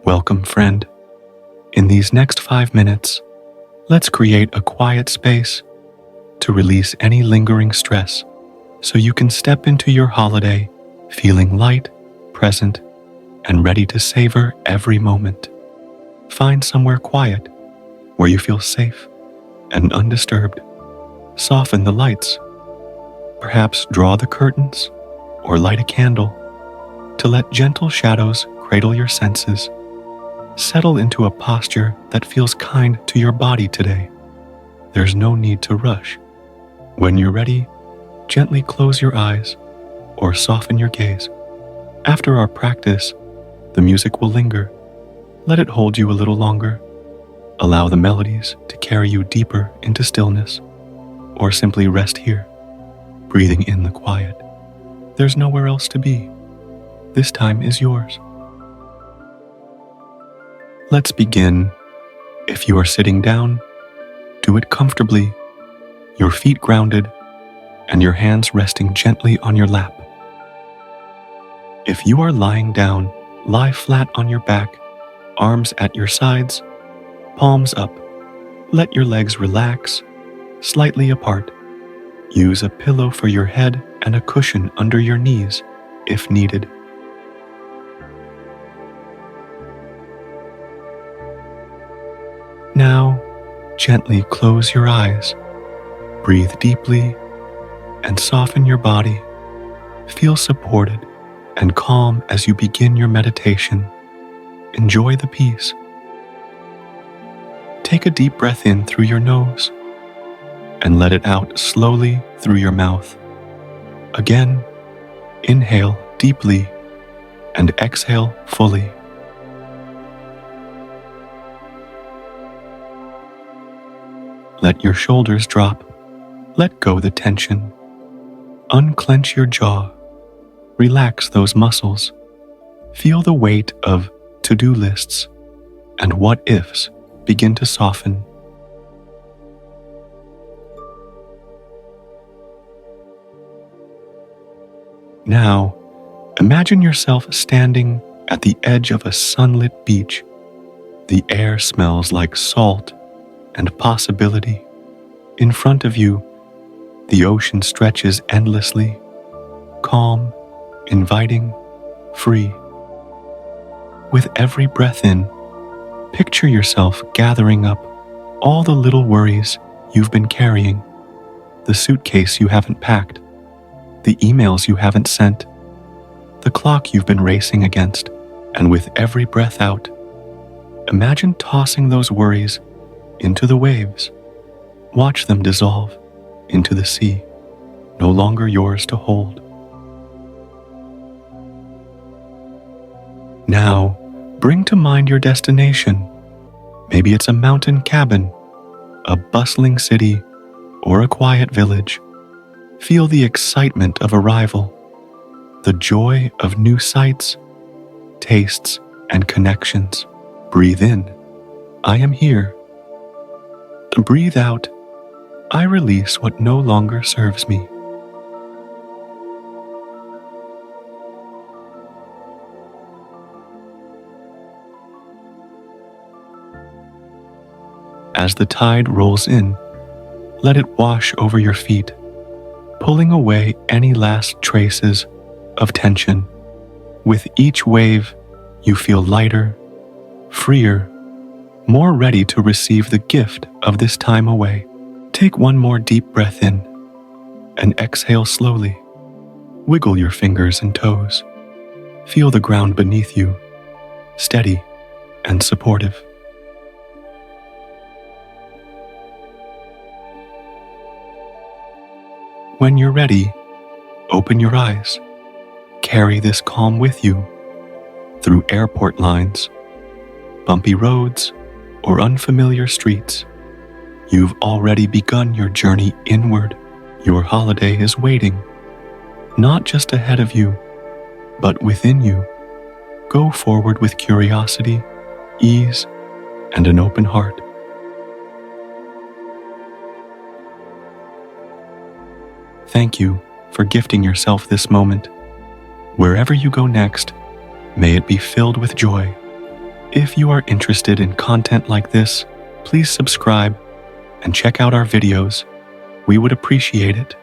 Welcome, friend. In these next 5 minutes, let's create a quiet space to release any lingering stress so you can step into your holiday feeling light, present, and ready to savor every moment. Find somewhere quiet where you feel safe and undisturbed. Soften the lights. Perhaps draw the curtains or light a candle to let gentle shadows cradle your senses. Settle into a posture that feels kind to your body today. There's no need to rush. When you're ready, gently close your eyes or soften your gaze. After our practice, the music will linger. Let it hold you a little longer. Allow the melodies to carry you deeper into stillness, or simply rest here, breathing in the quiet. There's nowhere else to be. This time is yours. Let's begin. If you are sitting down, do it comfortably, your feet grounded, and your hands resting gently on your lap. If you are lying down, lie flat on your back, arms at your sides, palms up. Let your legs relax, slightly apart. Use a pillow for your head and a cushion under your knees, if needed. Now, gently close your eyes. Breathe deeply and soften your body. Feel supported and calm as you begin your meditation. Enjoy the peace. Take a deep breath in through your nose and let it out slowly through your mouth. Again, inhale deeply and exhale fully. Let your shoulders drop. Let go the tension. Unclench your jaw. Relax those muscles. Feel the weight of to-do lists and what-ifs begin to soften. Now, imagine yourself standing at the edge of a sunlit beach. The air smells like salt and possibility. In front of you, the ocean stretches endlessly, calm, inviting, free. With every breath in, picture yourself gathering up all the little worries you've been carrying, the suitcase you haven't packed, the emails you haven't sent, the clock you've been racing against, and with every breath out, imagine tossing those worries into the waves. Watch them dissolve into the sea, no longer yours to hold. Now, bring to mind your destination. Maybe it's a mountain cabin, a bustling city, or a quiet village. Feel the excitement of arrival, the joy of new sights, tastes, and connections. Breathe in. I am here. Breathe out. I release what no longer serves me. As the tide rolls in, let it wash over your feet, pulling away any last traces of tension. With each wave, you feel lighter, freer, more ready to receive the gift of this time away. Take one more deep breath in and exhale slowly. Wiggle your fingers and toes. Feel the ground beneath you, steady and supportive. When you're ready, open your eyes. Carry this calm with you through airport lines, bumpy roads, or unfamiliar streets. You've already begun your journey inward. Your holiday is waiting, not just ahead of you, but within you. Go forward with curiosity, ease, and an open heart. Thank you for gifting yourself this moment. Wherever you go next, may it be filled with joy. If you are interested in content like this, please subscribe and check out our videos. We would appreciate it.